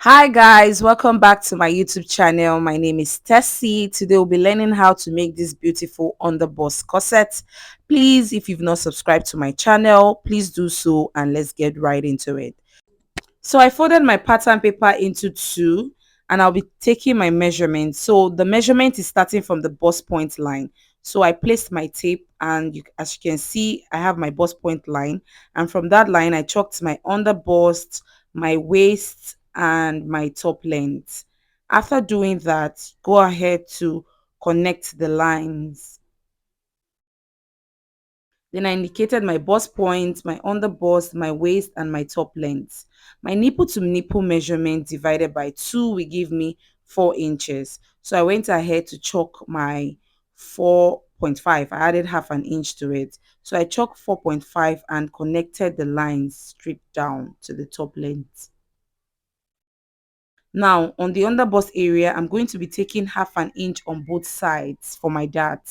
Hi guys, welcome back to my YouTube channel. My name is Tessie. Today we'll be learning how to make this beautiful underbust corset. Please, if you've not subscribed to my channel, please do so and let's get right into it. So I folded my pattern paper into two and I'll be taking my measurement. So the measurement is starting from the bust point line. So I placed my tape and as you can see, I have my bust point line. And from that line, I chalked my under bust, my waist, and my top length. After doing that, go ahead to connect the lines. Then I indicated my bust point, my under bust, my waist, and my top length. My nipple to nipple measurement divided by 2 will give me 4 inches. So I went ahead to chalk my 4.5. I added half an inch to it. So I chalked 4.5 and connected the lines straight down to the top length. Now on the under bust area, I'm going to be taking half an inch on both sides for my dart.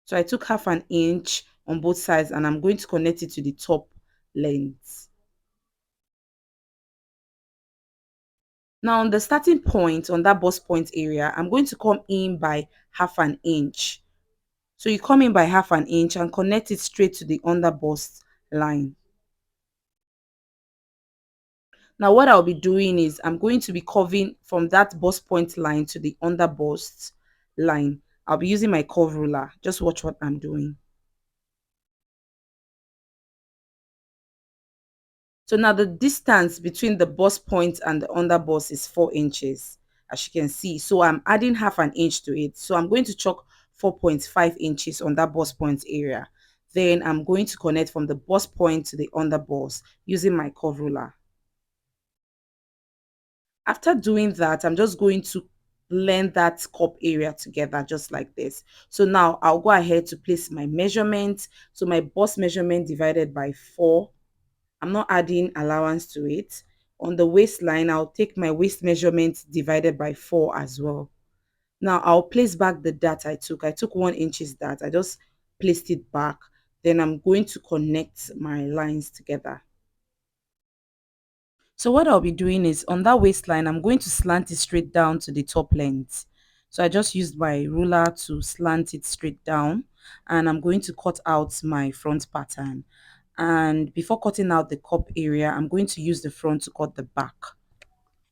So I took half an inch on both sides and I'm going to connect it to the top length. Now on the starting point on that bust point area, I'm going to come in by half an inch. So you come in by half an inch and connect it straight to the under bust line. Now what I'll be doing is I'm going to be curving from that bust point line to the under bust line. I'll be using my curve ruler. Just watch what I'm doing. So now the distance between the bust point and the under bust is 4 inches, as you can see. So I'm adding half an inch to it. So I'm going to chalk 4.5 inches on that bust point area. Then I'm going to connect from the bust point to the under bust using my curve ruler. After doing that, I'm just going to blend that cup area together just like this. So now I'll go ahead to place my measurement. So my bust measurement divided by 4. I'm not adding allowance to it. On the waistline, I'll take my waist measurement divided by 4 as well. Now I'll place back the dart I took. I took 1 inch dart. I just placed it back. Then I'm going to connect my lines together. So what I'll be doing is on that waistline, I'm going to slant it straight down to the top length. So I just used my ruler to slant it straight down and I'm going to cut out my front pattern. And before cutting out the cup area, I'm going to use the front to cut the back.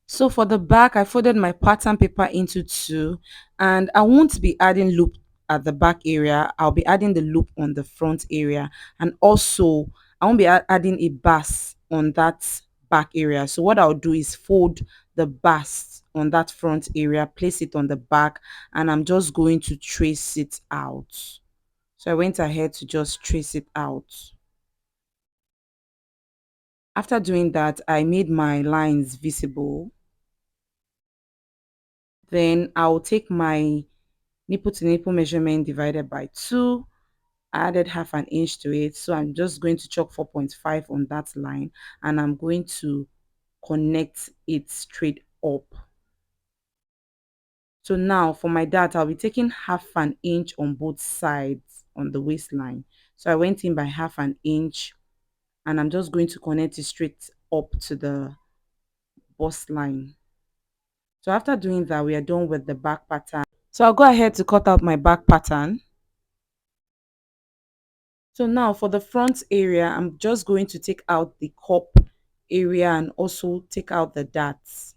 So for the back, I folded my pattern paper into two and I won't be adding loop at the back area. I'll be adding the loop on the front area, and also I won't be adding a bust on that back area. So what I'll do is fold the bust on that front area, place it on the back, and I'm just going to trace it out. So I went ahead to just trace it out. After doing that, I made my lines visible. Then I'll take my nipple to nipple measurement divided by 2. I added half an inch to it. So I'm just going to chalk 4.5 on that line and I'm going to connect it straight up. So now for my dart, I'll be taking half an inch on both sides on the waistline. So I went in by half an inch and I'm just going to connect it straight up to the bust line. So after doing that, we are done with the back pattern. So I'll go ahead to cut out my back pattern. So now for the front area, I'm just going to take out the cup area and also take out the darts.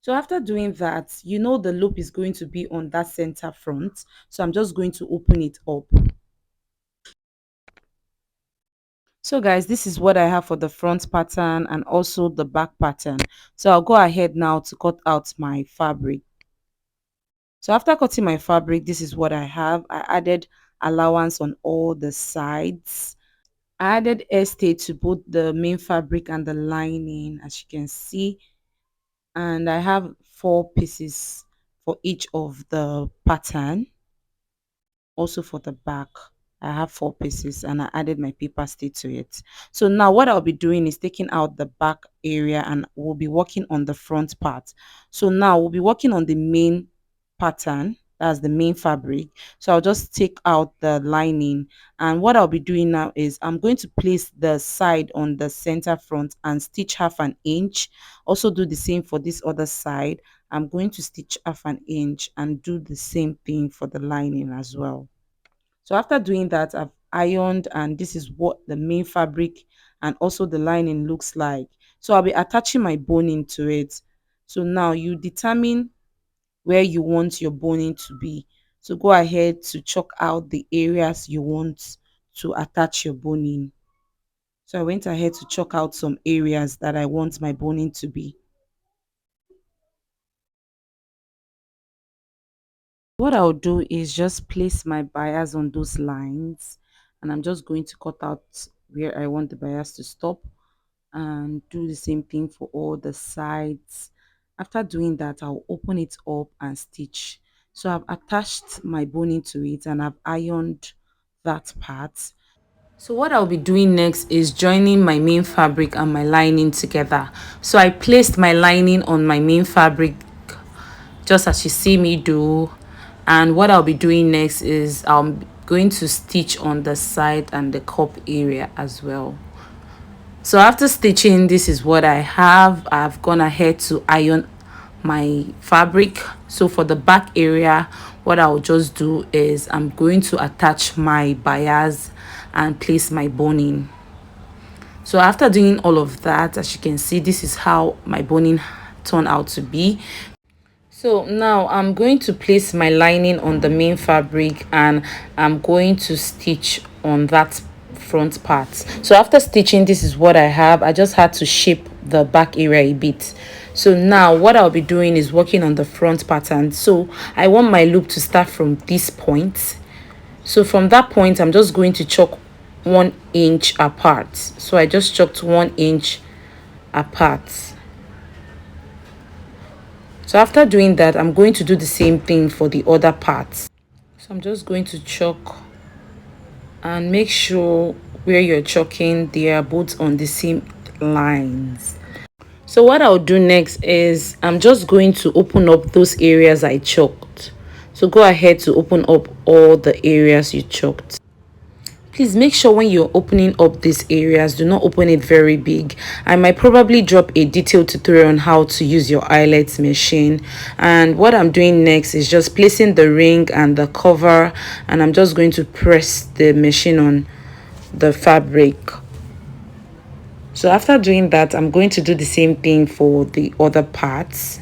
So after doing that, you know the loop is going to be on that center front. So I'm just going to open it up. So guys, this is what I have for the front pattern and also the back pattern. So I'll go ahead now to cut out my fabric. So after cutting my fabric, this is what I have. I added allowance on all the sides. I added stay to both the main fabric and the lining, as you can see. And I have 4 pieces for each of the pattern. Also for the back, I have 4 pieces and I added my paper stay to it. So now what I'll be doing is taking out the back area and we'll be working on the front part. So now we'll be working on the main pattern. That's the main fabric. So I'll just take out the lining, and what I'll be doing now is I'm going to place the side on the center front and stitch half an inch. Also do the same for this other side. I'm going to stitch half an inch and do the same thing for the lining as well. So after doing that, I've ironed, and this is what the main fabric and also the lining looks like. So I'll be attaching my boning to it. So now you determine where you want your boning to be. So go ahead to chalk out the areas you want to attach your boning. So I went ahead to chalk out some areas that I want my boning to be. What I'll do is just place my bias on those lines, and I'm just going to cut out where I want the bias to stop and do the same thing for all the sides. After doing that, I'll open it up and stitch. So I've attached my boning to it and I've ironed that part. So what I'll be doing next is joining my main fabric and my lining together. So I placed my lining on my main fabric just as you see me do, and what I'll be doing next is I'm going to stitch on the side and the cup area as well. So after stitching, this is what I have. I've gone ahead to iron my fabric. So for the back area, what I'll just do is I'm going to attach my bias and place my boning. So after doing all of that, as you can see, this is how my boning turned out to be. So now I'm going to place my lining on the main fabric, and I'm going to stitch on that front part. So after stitching, this is what I have. I just had to shape the back area a bit. So now what I'll be doing is working on the front pattern. So I want my loop to start from this point. So from that point, I'm just going to chalk 1 inch apart. So I just chalked 1 inch apart. So after doing that, I'm going to do the same thing for the other parts. So I'm just going to chalk, and make sure where you're chalking, they are both on the same lines. So what I'll do next is I'm just going to open up those areas I chalked. So go ahead to open up all the areas you chalked. Please make sure when you're opening up these areas, do not open it very big. I might probably drop a detailed tutorial on how to use your eyelet machine. And what I'm doing next is just placing the ring and the cover, and I'm just going to press the machine on the fabric. So after doing that, I'm going to do the same thing for the other parts.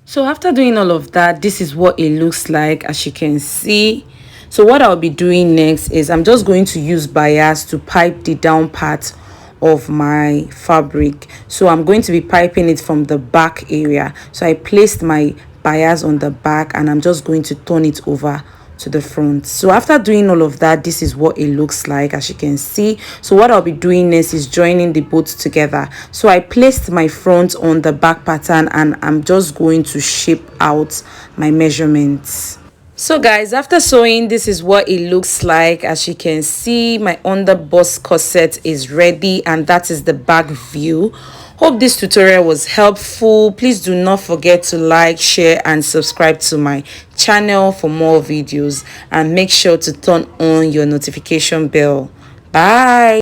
So after doing all of that, this is what it looks like, as you can see. So what I'll be doing next is I'm just going to use bias to pipe the down part of my fabric. So I'm going to be piping it from the back area. So I placed my bias on the back, and I'm just going to turn it over to the front. So after doing all of that, this is what it looks like, as you can see. So what I'll be doing next is joining the both together. So I placed my front on the back pattern, and I'm just going to shape out my measurements. So guys, after sewing, this is what it looks like. As you can see, my underbust corset is ready, and that is the back view. Hope this tutorial was helpful. Please do not forget to like, share, and subscribe to my channel for more videos, and make sure to turn on your notification bell. Bye.